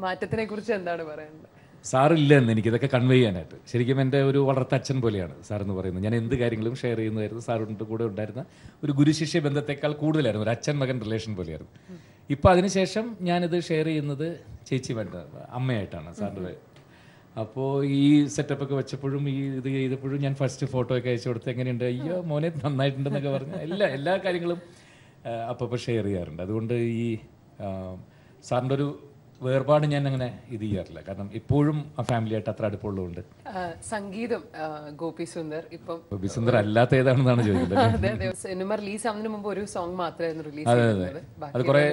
മാറ്റത്തിനെ കുറിച്ച് എന്താണ് പറയാനുള്ളത്? സാറില്ല എന്ന് എനിക്കിതൊക്കെ കൺവേ ചെയ്യാനായിട്ട്. ശരിക്കും എൻ്റെ ഒരു വളർത്തച്ഛൻ പോലെയാണ് സാറെന്ന് പറയുന്നത്. ഞാൻ എന്ത് കാര്യങ്ങളും ഷെയർ ചെയ്യുന്നതായിരുന്നു. സാറിൻ്റെ കൂടെ ഉണ്ടായിരുന്ന ഒരു ഗുരുശിഷ്യ ബന്ധത്തെക്കാൾ കൂടുതലായിരുന്നു, ഒരു അച്ഛൻ മകൻ റിലേഷൻ പോലെയായിരുന്നു. ഇപ്പം അതിനുശേഷം ഞാനിത് ഷെയർ ചെയ്യുന്നത് ചേച്ചി വേണ്ട അമ്മയായിട്ടാണ് സാറിൻ്റെ. അപ്പോൾ ഈ സെറ്റപ്പൊക്കെ വെച്ചപ്പോഴും ഈ ഇത് ചെയ്തപ്പോഴും ഞാൻ ഫസ്റ്റ് ഫോട്ടോ ഒക്കെ അയച്ചു കൊടുത്ത് എങ്ങനെയുണ്ട്, അയ്യോ മോനെ നന്നായിട്ടുണ്ടെന്നൊക്കെ പറഞ്ഞ് എല്ലാ കാര്യങ്ങളും അപ്പോൾ ഷെയർ ചെയ്യാറുണ്ട്. അതുകൊണ്ട് ഈ സാറിൻ്റെ ഒരു വേർപാട് ഞാൻ അങ്ങനെ ഇത് ചെയ്യാറില്ല. കാരണം ഇപ്പോഴും ആ ഫാമിലിയായിട്ട് അത്ര അടുപ്പമുള്ളതുകൊണ്ട്. സംഗീതം ഗോപി സുന്ദർ. ഇപ്പം ഗോപി സുന്ദർ അല്ലാത്ത ഏതാണെന്നാണ് ചോദിക്കുന്നത്. സിനിമ റിലീസ് ആവുന്നതിന് മുമ്പ് ഒരു സോങ് മാത്രമായിരുന്നു റിലീസ് അത് കുറെ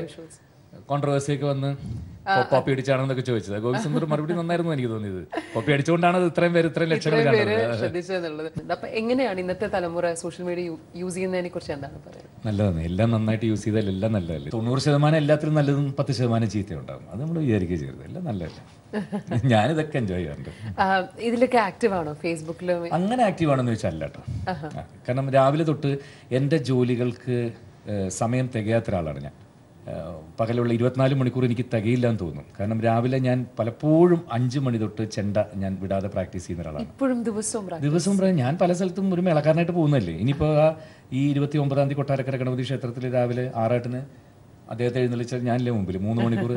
കോൺട്രവേഴ്സിയൊക്കെ വന്ന് കോപ്പി അടിച്ചാണെന്നൊക്കെ ചോദിച്ചത്. ഗോപി സുന്ദർ മറുപടി നന്നായിരുന്നു എനിക്ക് തോന്നിയത്. കോപ്പി അടിച്ചുകൊണ്ടാണ് അത് ഇത്രയും ലക്ഷങ്ങൾ കണ്ടത്. ശ്രദ്ധിച്ചതെന്നുള്ളത്. അപ്പൊ എങ്ങനെയാണ് ഇന്നത്തെ തലമുറ സോഷ്യൽ മീഡിയ യൂസ് ചെയ്യുന്നതിനെ കുറിച്ച് എന്താണ് പറയുന്നത്? നല്ലതാണ്, എല്ലാം നന്നായിട്ട് യൂസ് ചെയ്താൽ എല്ലാം നല്ലതല്ലേ. 90% എല്ലാത്തിലും നല്ലതും 10% ചീത്ത ഉണ്ടാകും. അത് നമ്മൾ വിചാരിക്കുക ചെയ്യരുത്, എല്ലാം നല്ലതല്ലേ. ഞാനിതൊക്കെ എൻജോയ് ചെയ്യാറുണ്ട്. ഇതിലൊക്കെ ആക്റ്റീവ് ആണോ ഫേസ്ബുക്കിലും? അങ്ങനെ ആക്റ്റീവ് ആണെന്ന് ചോദിച്ചാൽ അല്ല കേട്ടോ. കാരണം രാവിലെ തൊട്ട് എൻ്റെ ജോലികൾക്ക് സമയം തികയാത്ത ഒരാളാണ് ഞാൻ. പകലുള്ള 24 മണിക്കൂർ എനിക്ക് തികയില്ല എന്ന് തോന്നും. കാരണം രാവിലെ ഞാൻ പലപ്പോഴും 5 മണി തൊട്ട് ചെണ്ട ഞാൻ വിടാതെ പ്രാക്ടീസ് ചെയ്യുന്ന ഒരാളാണ്. ദിവസവും ഞാൻ പല സ്ഥലത്തും ഒരു മേളക്കാരനായിട്ട് പോകുന്നതല്ലേ. ഇനിയിപ്പോൾ ഈ 29-ാം തീയതി കൊട്ടാരക്കര ഗണപതി ക്ഷേത്രത്തിൽ രാവിലെ 6-8 അദ്ദേഹത്തെ എഴുന്നള്ളിച്ചാൽ ഞാനില്ലേ മുമ്പിൽ 3 മണിക്കൂർ.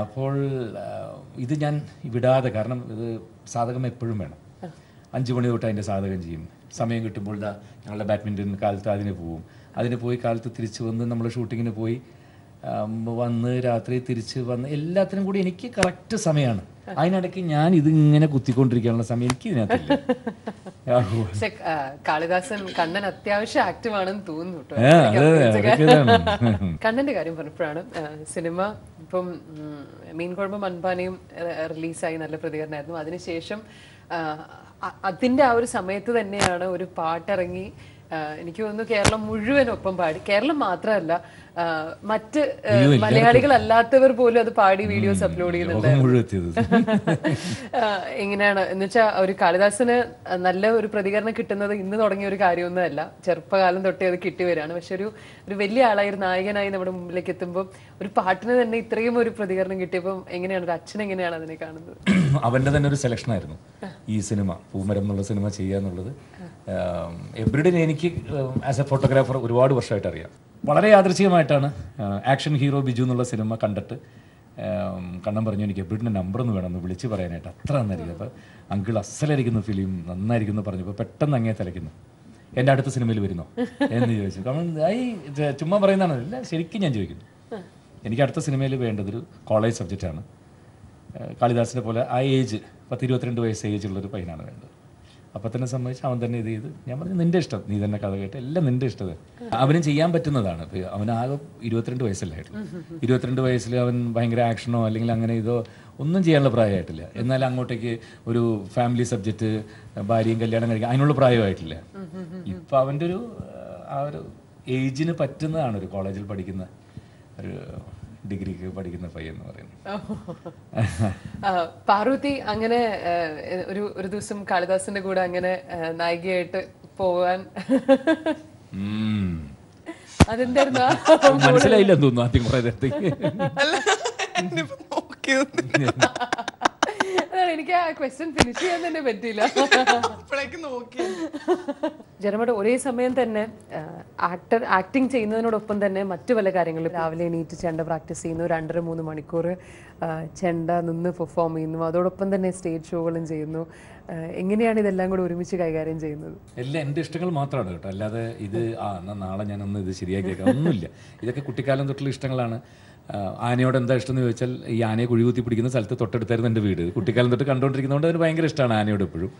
അപ്പോൾ ഇത് ഞാൻ വിടാതെ, കാരണം ഇത് സാധകം എപ്പോഴും വേണം. 5 മണി തൊട്ട് അതിൻ്റെ സാധകം ചെയ്യും. സമയം കിട്ടുമ്പോൾ ഞങ്ങളുടെ ബാഡ്മിൻ്റൺ കാലത്ത് അതിന് പോയി കാലത്ത് തിരിച്ച് വന്ന് നമ്മൾ ഷൂട്ടിങ്ങിന് പോയി വന്ന് രാത്രി തിരിച്ച് വന്ന് എല്ലാത്തിനും കൂടി എനിക്ക് കറക്റ്റ് സമയമാണ്. അതിനിടയ്ക്ക് ഞാൻ ഇതിങ്ങനെ കുത്തിക്കൊണ്ടിരിക്കാനുള്ള സമയം എനിക്ക് ഇതിനകത്തില്ല. കാളിദാസൻ കണ്ണൻ അത്യാവശ്യം ആക്റ്റീവ് ആണെന്ന് തോന്നുന്നു. കണ്ണന്റെ കാര്യം പറഞ്ഞപ്പോഴാണ് സിനിമ ഇപ്പം മീൻകുഴമ്പ് മൺപാനയും റിലീസായി, നല്ല പ്രതികരണമായിരുന്നു. അതിനുശേഷം അതിന്റെ ആ ഒരു സമയത്ത് തന്നെയാണ് ഒരു പാട്ടിറങ്ങി. എനിക്ക് തോന്നുന്നു കേരളം മുഴുവൻ ഒപ്പം പാടി. കേരളം മാത്രമല്ല, മറ്റ് മലയാളികളല്ലാത്തവർ പോലും അത് പാടി വീഡിയോസ് അപ്ലോഡ് ചെയ്യുന്നുണ്ട്. എങ്ങനെയാണ് എന്ന് വെച്ചാൽ ഒരു കാളിദാസന് നല്ല ഒരു പ്രതികരണം കിട്ടുന്നത് ഇന്ന് തുടങ്ങിയ ഒരു കാര്യമൊന്നുമല്ല. ചെറുപ്പകാലം തൊട്ടേ അത് കിട്ടി വരികയാണ്. പക്ഷെ ഒരു വലിയ ആളായി, ഒരു നായകനായി നമ്മുടെ മുമ്പിലേക്ക് എത്തുമ്പോൾ ഒരു പാട്ടിന് തന്നെ ഇത്രയും ഒരു പ്രതികരണം കിട്ടിയപ്പോൾ എങ്ങനെയാണ് ഒരു അച്ഛൻ എങ്ങനെയാണ് അതിനെ കാണുന്നത്? അവന്റെ തന്നെ ഒരു സെലക്ഷൻ ആയിരുന്നു ഈ സിനിമ, പൂമരം എന്നുള്ള സിനിമ ചെയ്യാന്നുള്ളത്. എവരിഡേ എനിക്ക് ആസ് എ ഫോട്ടോഗ്രാഫർ ഒരുപാട് വർഷമായിട്ട് അറിയാം. വളരെ യാദൃച്ഛികമായിട്ടാണ് ആക്ഷൻ ഹീറോ ബിജു എന്നുള്ള സിനിമ കണ്ടിട്ട് കണ്ണൻ പറഞ്ഞു എനിക്ക് എവരിഡിൻ്റെ നമ്പർ ഒന്ന് വേണമെന്ന് വിളിച്ച് പറയാനായിട്ട്. അത്ര നന്നായിരിക്കും. അപ്പോൾ അങ്കിൾ അസലായിരിക്കുന്നു, ഫിലിം നന്നായിരിക്കുന്നു പറഞ്ഞപ്പോൾ പെട്ടെന്ന് അങ്ങേ തിലയ്ക്കുന്നു. എൻ്റെ അടുത്ത സിനിമയിൽ വരുന്നോ എന്ന് ചോദിച്ചു. കാരണം ചുമ്മാ പറയുന്നതാണ്, അല്ല ശരിക്കും ഞാൻ ചോദിക്കുന്നു. എനിക്ക് അടുത്ത സിനിമയിൽ വേണ്ടതൊരു കോളേജ് സബ്ജക്റ്റാണ്. കാളിദാസിനെ പോലെ ആ ഏജ് 10-22 വയസ്സ് ഏജുള്ളൊരു പയ്യനാണ് വേണ്ടത്. അപ്പം തന്നെ സമ്മതിച്ച് അവൻ തന്നെ ഇത് ചെയ്ത്. ഞാൻ പറഞ്ഞു നിൻ്റെ ഇഷ്ടം, നീ തന്നെ കഥ കേട്ട് എല്ലാം നിൻ്റെ ഇഷ്ടം. അവനും ചെയ്യാൻ പറ്റുന്നതാണ്. അവനാകെ 22 വയസ്സല്ലായിട്ടുള്ളൂ. 22 വയസ്സിൽ അവൻ ഭയങ്കര ആക്ഷനോ അല്ലെങ്കിൽ അങ്ങനെ ഇതോ ഒന്നും ചെയ്യാനുള്ള പ്രായമായിട്ടില്ല. എന്നാൽ അങ്ങോട്ടേക്ക് ഒരു ഫാമിലി സബ്ജക്റ്റ്, ഭാര്യയും കല്യാണം കഴിക്കാൻ അതിനുള്ള പ്രായമായിട്ടില്ല. ഇപ്പം അവൻ്റെ ഒരു ആ ഒരു ഏജിന് പറ്റുന്നതാണ് ഒരു കോളേജിൽ പഠിക്കുന്ന ഒരു ഡിഗ്രിക്ക് പഠിക്കുന്ന പയ്യൻ എന്ന് പറയുന്നത്. പാർവതി അങ്ങനെ ഒരു ദിവസം കാളിദാസിന്റെ കൂടെ അങ്ങനെ നായികയായിട്ട് പോവാൻ അതെന്തായിരുന്നു? മനസ്സിലായില്ലെന്ന് തോന്നുന്നു ആദ്യം കുറെ നേരത്തേക്ക്. എനിക്ക് ആ ക്വസ്റ്റ്യൻ ഫിനിഷ് ചെയ്യാൻ തന്നെ പറ്റിയില്ല. ജനമോട് ഒരേ സമയം തന്നെ ആക്ടിങ് ചെയ്യുന്നതിനോടൊപ്പം തന്നെ മറ്റു പല കാര്യങ്ങളും, രാവിലെ എണീറ്റ് ചെണ്ട പ്രാക്ടീസ് ചെയ്യുന്നു, 2.5-3 മണിക്കൂർ ചെണ്ട നിന്ന് പെർഫോം ചെയ്യുന്നു, അതോടൊപ്പം തന്നെ സ്റ്റേജ് ഷോകളും ചെയ്യുന്നു. എങ്ങനെയാണ് ഇതെല്ലാം കൂടെ ഒരുമിച്ച് കൈകാര്യം ചെയ്യുന്നത്? എല്ലാം എൻ്റെ ഇഷ്ടങ്ങൾ മാത്രമാണ് കേട്ടോ. അല്ലാതെ ഇത് നാളെ ഞാനൊന്ന് ഇത് ശരിയാക്കിയേക്കാം ഒന്നുമില്ല. ഇതൊക്കെ കുട്ടിക്കാലം തൊട്ടുള്ള ഇഷ്ടങ്ങളാണ്. ആനയോട് എന്താ ഇഷ്ടം എന്ന് ചോദിച്ചാൽ ഈ ആനയെ കുഴികുത്തി പിടിക്കുന്ന സ്ഥലത്ത് തൊട്ടടുത്തായിരുന്നു എൻ്റെ വീട്. കുട്ടിക്കാലം തൊട്ട് കണ്ടുകൊണ്ടിരിക്കുന്നതുകൊണ്ട് അതിന് ഭയങ്കര ഇഷ്ടമാണ് ആനയോട് എപ്പോഴും.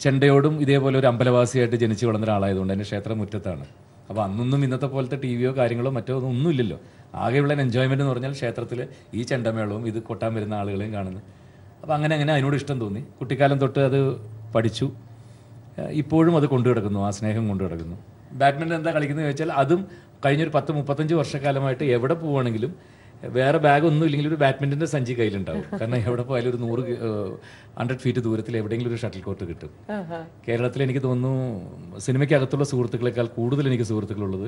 ചെണ്ടയോടും ഇതേപോലെ ഒരു അമ്പലവാസിയായിട്ട് ജനിച്ചു വളർന്ന ഒരാളായതുകൊണ്ട് എൻ്റെ ക്ഷേത്രം മുറ്റത്താണ്. അപ്പോൾ അന്നൊന്നും ഇന്നത്തെ പോലത്തെ ടി വിയോ കാര്യങ്ങളോ മറ്റോ ഒന്നും ഇല്ലല്ലോ. ആകെയുള്ള എൻജോയ്മെൻറ്റ് എന്ന് പറഞ്ഞാൽ ക്ഷേത്രത്തിൽ ഈ ചെണ്ടമേളവും ഇത് കൊട്ടാൻ വരുന്ന ആളുകളെയും കാണുന്നു. അപ്പോൾ അങ്ങനെ അതിനോട് ഇഷ്ടം തോന്നി. കുട്ടിക്കാലം തൊട്ട് അത് പഠിച്ചു. ഇപ്പോഴും അത് കൊണ്ടു കിടക്കുന്നു, ആ സ്നേഹം കൊണ്ടു കിടക്കുന്നു. ബാഡ്മിൻ്റൺ എന്താ കളിക്കുന്നത് ചോദിച്ചാൽ അതും കഴിഞ്ഞൊരു 10-35 വർഷക്കാലമായിട്ട് എവിടെ പോവുകയാണെങ്കിലും വേറെ ബാഗൊന്നും ഇല്ലെങ്കിൽ ഒരു ബാഡ്മിൻ്റൻ്റെ സഞ്ചി കയ്യിലുണ്ടാവും. കാരണം എവിടെ പോയാലും ഒരു 100 ഫീറ്റ് ദൂരത്തിൽ എവിടെയെങ്കിലും ഒരു ഷട്ടിൽ കോർട്ട് കിട്ടും. കേരളത്തിൽ എനിക്ക് തോന്നുന്നു സിനിമയ്ക്കകത്തുള്ള സുഹൃത്തുക്കളെക്കാൾ കൂടുതൽ എനിക്ക് സുഹൃത്തുക്കളുള്ളത്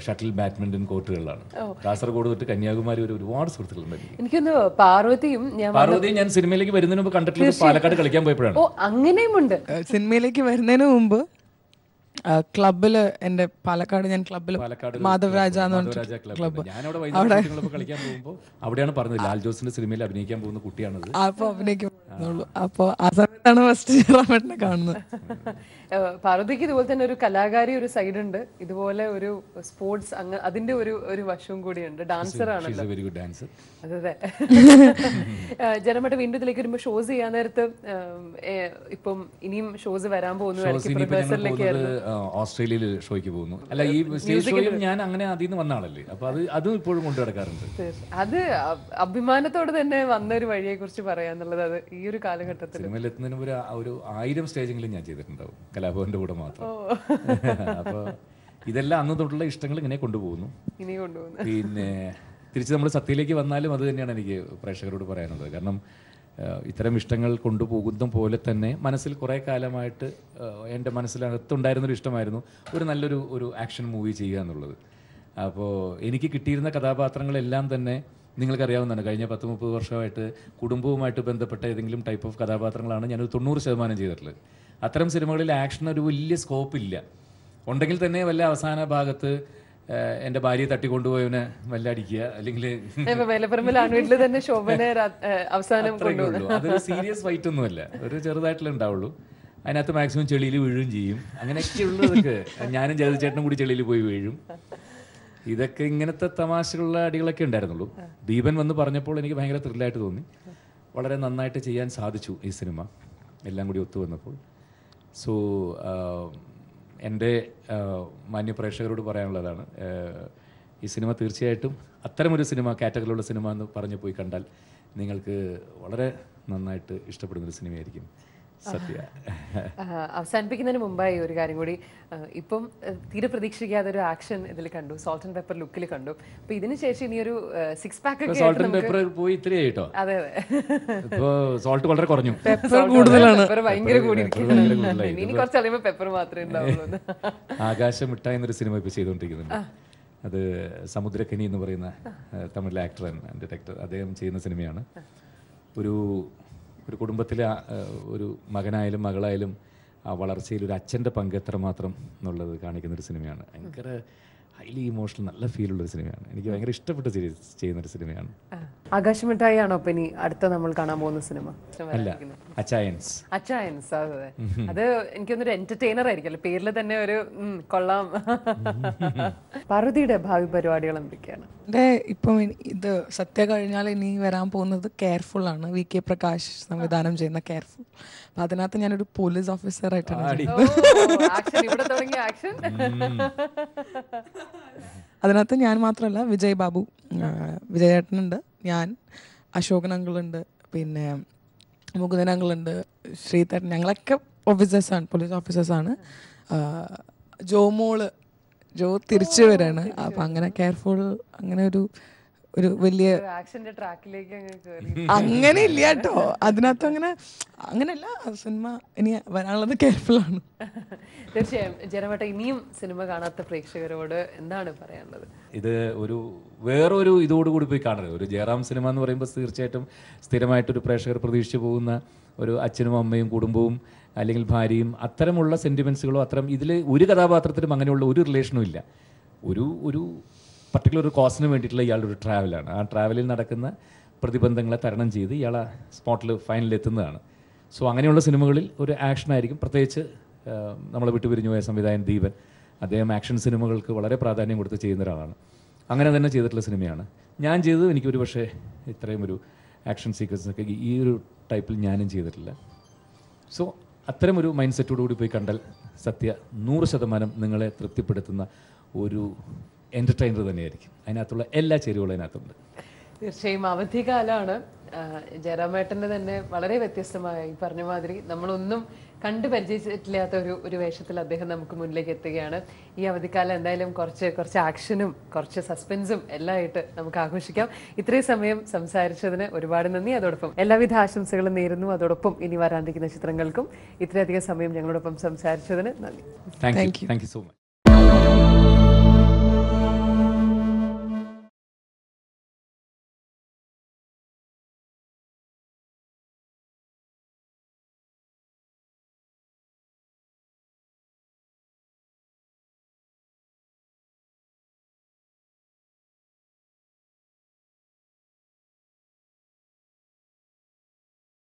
ഷട്ടിൽ ബാഡ്മിൻ്റൺ കോർട്ടുകളിലാണ്. കാസർഗോഡ് തൊട്ട് കന്യാകുമാരി വരെ ഒരുപാട് സുഹൃത്തുക്കളുണ്ട്. എനിക്കൊന്ന് പാർവതിയും ഞാൻ സിനിമയിലേക്ക് വരുന്നതിന് മുമ്പ് കണ്ടിട്ടുള്ളത് പാലക്കാട് കളിക്കാൻ പോയപ്പോഴാണ്. അങ്ങനെയുമുണ്ട്. സിനിമയിലേക്ക് വരുന്നതിന് മുമ്പ് ക്ലബിൽ എൻ്റെ പാലക്കാട് ഞാൻ ക്ലബിൽ മാധവരാജ ക്ലബ്ബ് കളിക്കാൻ പോകുമ്പോൾ അവിടെയാണ് പറഞ്ഞത് ലാൽ ജോസിന്റെ സിനിമയിൽ അഭിനയിക്കാൻ പോകുന്ന കുട്ടിയാണത്. അപ്പോൾ അഭിനയിക്കുന്നുള്ളൂ. അപ്പോൾ ആ സമയത്ത് ആണ് ഫസ്റ്റ് ജയറാമേട്ടനെ കാണുന്നത്. പാർവതിക്ക് ഇതുപോലെ തന്നെ ഒരു കലാകാരി ഒരു സൈഡ് ഉണ്ട്, ഇതുപോലെ ഒരു സ്പോർട്സ് അതിന്റെ ഒരു വശവും കൂടിയുണ്ട്. ഡാൻസർ ആണല്ലോ. Very good dancer. അതെ. ജയറാമേട്ടൻ വീണ്ടും ഇതിലേക്ക് വരുമ്പോൾ ഷോസ് ചെയ്യാൻ നേരത്ത് ഇപ്പം ഇനിയും ഷോസ് വരാൻ ഓസ്ട്രേലിയയിൽ ഷോയ്ക്ക് പോകുന്നു. അല്ല, ഈ സ്റ്റേജ് ഷോയും ഞാൻ അങ്ങനെ അതിൽ നിന്ന് വന്ന ആളല്ലേ, അപ്പൊ അതും ഇപ്പോഴും കൊണ്ടു നടക്കാറുണ്ട്. അത് അഭിമാനത്തോടെ തന്നെ വന്ന ഒരു വഴിയെ കുറിച്ച് പറയാന്നുള്ളത്, അത് ഈ ഒരു കാലഘട്ടത്തിൽ സിനിമയിൽ എത്തുന്നതിന് ഒരു 1000 സ്റ്റേജെങ്കിലും ഞാൻ ചെയ്തിട്ടുണ്ടാവും കലാഭവന്റെ കൂടെ മാത്രം. അപ്പൊ ഇതെല്ലാം അന്ന് തൊട്ടുള്ള ഇഷ്ടങ്ങൾ ഇങ്ങനെ കൊണ്ടുപോകുന്നു. പിന്നെ തിരിച്ച് നമ്മൾ സത്യയിലേക്ക് വന്നാലും അത് തന്നെയാണ് എനിക്ക് പ്രേക്ഷകരോട് പറയാനുള്ളത്. കാരണം ഇത്തരം ഇഷ്ടങ്ങൾ കൊണ്ടുപോകുന്ന പോലെ തന്നെ മനസ്സിൽ കുറേ കാലമായിട്ട് എൻ്റെ മനസ്സിലകത്തുണ്ടായിരുന്നൊരു ഇഷ്ടമായിരുന്നു ഒരു ആക്ഷൻ മൂവി ചെയ്യുക എന്നുള്ളത്. അപ്പോൾ എനിക്ക് കിട്ടിയിരുന്ന കഥാപാത്രങ്ങളെല്ലാം തന്നെ നിങ്ങൾക്കറിയാവുന്നതാണ്. കഴിഞ്ഞ 10-30 വർഷമായിട്ട് കുടുംബവുമായിട്ട് ബന്ധപ്പെട്ട ഏതെങ്കിലും ടൈപ്പ് ഓഫ് കഥാപാത്രങ്ങളാണ് ഞാനൊരു 90% ചെയ്തിട്ടുള്ളത്. അത്തരം സിനിമകളിൽ ആക്ഷൻ ഒരു വലിയ സ്കോപ്പ് ഇല്ല. ഉണ്ടെങ്കിൽ തന്നെ വല്ല അവസാന ഭാഗത്ത് എൻ്റെ ഭാര്യയെ തട്ടിക്കൊണ്ടുപോയവനെ വല്ല അടിക്കുക, അല്ലെങ്കിൽ അതൊരു സീരിയസ് ഫൈറ്റ് ഒന്നുമല്ല, ഒരു ചെറുതായിട്ടുള്ള ഉണ്ടാവുള്ളൂ. അതിനകത്ത് മാക്സിമം ചെളിയിൽ വീഴുകയും ചെയ്യും. അങ്ങനെയൊക്കെയുള്ളതൊക്കെ ഞാനും ജഗതിച്ചേട്ടനും കൂടി ചെളിയിൽ പോയി വീഴും. ഇതൊക്കെ ഇങ്ങനത്തെ തമാശകളുള്ള അടികളൊക്കെ ഉണ്ടായിരുന്നുള്ളൂ. ദീപൻ വന്ന് പറഞ്ഞപ്പോൾ എനിക്ക് ഭയങ്കര ത്രില്ലായിട്ട് തോന്നി. വളരെ നന്നായിട്ട് ചെയ്യാൻ സാധിച്ചു ഈ സിനിമ, എല്ലാം കൂടി ഒത്തു വന്നപ്പോൾ. സോ എൻ്റെ മാന്യ പ്രേക്ഷകരോട് പറയാനുള്ളതാണ്, ഈ സിനിമ തീർച്ചയായിട്ടും അത്തരമൊരു സിനിമ, കാറ്റഗറിയിലുള്ള സിനിമ എന്ന് പറഞ്ഞു പോയി കണ്ടാൽ നിങ്ങൾക്ക് വളരെ നന്നായിട്ട് ഇഷ്ടപ്പെടുന്നൊരു സിനിമയായിരിക്കും സത്യ. അവസാനിപ്പിക്കുന്നതിന് മുമ്പായി ഒരു കാര്യം കൂടി, ഇപ്പം തീരെ പ്രതീക്ഷിക്കാതെ ഒരു ആക്ഷൻ ഇതിൽ കണ്ടു, സോൾട്ട് ആൻഡ് പെപ്പർ ലുക്കിൽ കണ്ടു. അപ്പൊ ഇതിന് ശേഷം ഇനി ഒരു 6 പാക്ക് സോൾട്ട് ആൻഡ് പെപ്പർ പോയി ഇത്രയായിട്ടോ. അതെ, ഇപ്പൊ സോൾട്ട് വളരെ കുറഞ്ഞു, പെപ്പർ കൂടുതലാണ്, ഭയങ്കര കൂടിയിരിക്കുന്നു. ഇനി കുറച്ച് അറിയുമ്പോൾ പെപ്പർ മാത്രമേ ഉണ്ടാവുള്ളൂ. ആകാശം മിഠായി എന്നൊരു സിനിമ ഇപ്പൊ ചെയ്തുകൊണ്ടിരിക്കുന്നുണ്ട്. അത് സമുദ്രക്കനി എന്ന് പറയുന്ന തമിഴിലെ ആക്ടർ ആൻഡ് ഡയറക്ടർ, അദ്ദേഹം ചെയ്യുന്ന സിനിമയാണ്. ഒരു കുടുംബത്തിലെ ഒരു മകനായാലും മകളായാലും ആ വളർച്ചയിൽ ഒരു അച്ഛൻ്റെ പങ്ക് എത്രമാത്രം എന്നുള്ളത് കാണിക്കുന്നൊരു സിനിമയാണ്. ഭയങ്കര ഹൈലി ഇമോഷണൽ, നല്ല ഫീലുള്ളൊരു സിനിമയാണ്. എനിക്ക് ഭയങ്കര ഇഷ്ടപ്പെട്ട് ചെയ്യുന്നൊരു സിനിമയാണ്. ആകാശമിഠായി ആണോ ഇപ്പൊ ഇനി അടുത്ത നമ്മൾ കാണാൻ പോകുന്ന സിനിമ? അല്ല, അച്ചായൻസ്. അച്ചായൻസ്, അതെ. അത് എനിക്കൊന്നൊരു എന്റർടൈനർ ആയിരിക്കും, പേരിൽ തന്നെ ഒരു കൊള്ളാം. പാർവതിയുടെ ഭാവി പരിപാടികൾ എന്തൊക്കെയാണ്? ഇപ്പം ഇത് സത്യ കഴിഞ്ഞാൽ ഇനി വരാൻ പോകുന്നത് കെയർഫുൾ ആണ്. വി കെ പ്രകാശ് സംവിധാനം ചെയ്യുന്ന കെയർഫുൾ. അപ്പൊ അതിനകത്ത് ഞാനൊരു പോലീസ് ഓഫീസർ ആയിട്ടാണ്. അതിനകത്ത് ഞാൻ മാത്രമല്ല, വിജയ് ബാബു, വിജയേട്ടനുണ്ട്, ഞാൻ, അശോകൻ അങ്കിളുണ്ട്, പിന്നെ മുകുന്ദൻ അങ്കിളുണ്ട്, ശ്രീധരൻ, ഞങ്ങളൊക്കെ ഓഫീസേഴ്സാണ്, പോലീസ് ഓഫീസേഴ്സാണ്. ജോ തിരിച്ചു വരാണ്. അപ്പം അങ്ങനെ കെയർഫുൾ, അങ്ങനെ ഒരു വലിയ അങ്ങനെ ഇല്ല കേട്ടോ അതിനകത്ത്. അങ്ങനെയല്ല, സിനിമ ഇനി വരാനുള്ളത് കെയർഫുൾ ആണ്. തീർച്ചയായും. ജയറാമേട്ട, ഇനിയും സിനിമ കാണാത്ത പ്രേക്ഷകരോട് എന്താണ് പറയാനുള്ളത്? ഇത് വേറൊരു ഇതോടുകൂടി പോയി കാണരുത്. ഒരു ജയറാം സിനിമ എന്ന് പറയുമ്പോൾ തീർച്ചയായിട്ടും സ്ഥിരമായിട്ടൊരു പ്രേക്ഷകർ പ്രതീക്ഷിച്ചു പോകുന്ന ഒരു അച്ഛനും അമ്മയും കുടുംബവും അല്ലെങ്കിൽ ഭാര്യയും അത്തരമുള്ള സെൻറ്റിമെൻസുകളോ ഇതിൽ ഒരു കഥാപാത്രത്തിനും അങ്ങനെയുള്ള ഒരു റിലേഷനും ഇല്ല. ഒരു പർട്ടിക്കുലർ കോസിന് വേണ്ടിയിട്ടുള്ള ഇയാളുടെ ഒരു ട്രാവലാണ്. ആ ട്രാവലിൽ നടക്കുന്ന പ്രതിബന്ധങ്ങളെ തരണം ചെയ്ത് ഇയാൾ സ്പോട്ടിൽ ഫൈനലിൽ എത്തുന്നതാണ്. സോ അങ്ങനെയുള്ള സിനിമകളിൽ ഒരു ആക്ഷനായിരിക്കും. പ്രത്യേകിച്ച് നമ്മളെ വിട്ടുപിരിഞ്ഞു പോയ സംവിധായകൻ ദീപൻ, അദ്ദേഹം ആക്ഷൻ സിനിമകൾക്ക് വളരെ പ്രാധാന്യം കൊടുത്ത് ചെയ്യുന്ന ഒരാളാണ്. അങ്ങനെ തന്നെ ചെയ്തിട്ടുള്ള സിനിമയാണ് ഞാൻ ചെയ്തത്. എനിക്കൊരു പക്ഷേ ഇത്രയും ഒരു ആക്ഷൻ സീക്വൻസൊക്കെ ഈ ഒരു ടൈപ്പിൽ ഞാനും ചെയ്തിട്ടില്ല. സോ അത്തരമൊരു മൈൻഡ് സെറ്റോടുകൂടി പോയി കണ്ടാൽ സത്യ 100% നിങ്ങളെ തൃപ്തിപ്പെടുത്തുന്ന ഒരു എൻ്റർടൈനർ തന്നെയായിരിക്കും. അതിനകത്തുള്ള എല്ലാ ചേരുവകളും അതിനകത്തുണ്ട്. തീർച്ചയായും. അവധിക്കാലമാണ്. ജയറാമേട്ടൻ്റെ തന്നെ വളരെ വ്യത്യസ്തമായ, ഈ പറഞ്ഞ മാതിരി നമ്മളൊന്നും കണ്ടു പരിചയിച്ചിട്ടില്ലാത്ത ഒരു വേഷത്തിൽ അദ്ദേഹം നമുക്ക് മുന്നിലേക്ക് എത്തുകയാണ്. ഈ അവധിക്കാലം എന്തായാലും കുറച്ച് ആക്ഷനും കുറച്ച് സസ്പെൻസും എല്ലാം ആയിട്ട് നമുക്ക് ആഘോഷിക്കാം. ഇത്രയും സമയം സംസാരിച്ചതിന് ഒരുപാട് നന്ദി. അതോടൊപ്പം എല്ലാവിധ ആശംസകളും നേരുന്നു. അതോടൊപ്പം ഇനി വരാനിരിക്കുന്ന ചിത്രങ്ങൾക്കും ഇത്രയധികം സമയം ഞങ്ങളോടൊപ്പം സംസാരിച്ചതിന് നന്ദി. Thank you so much.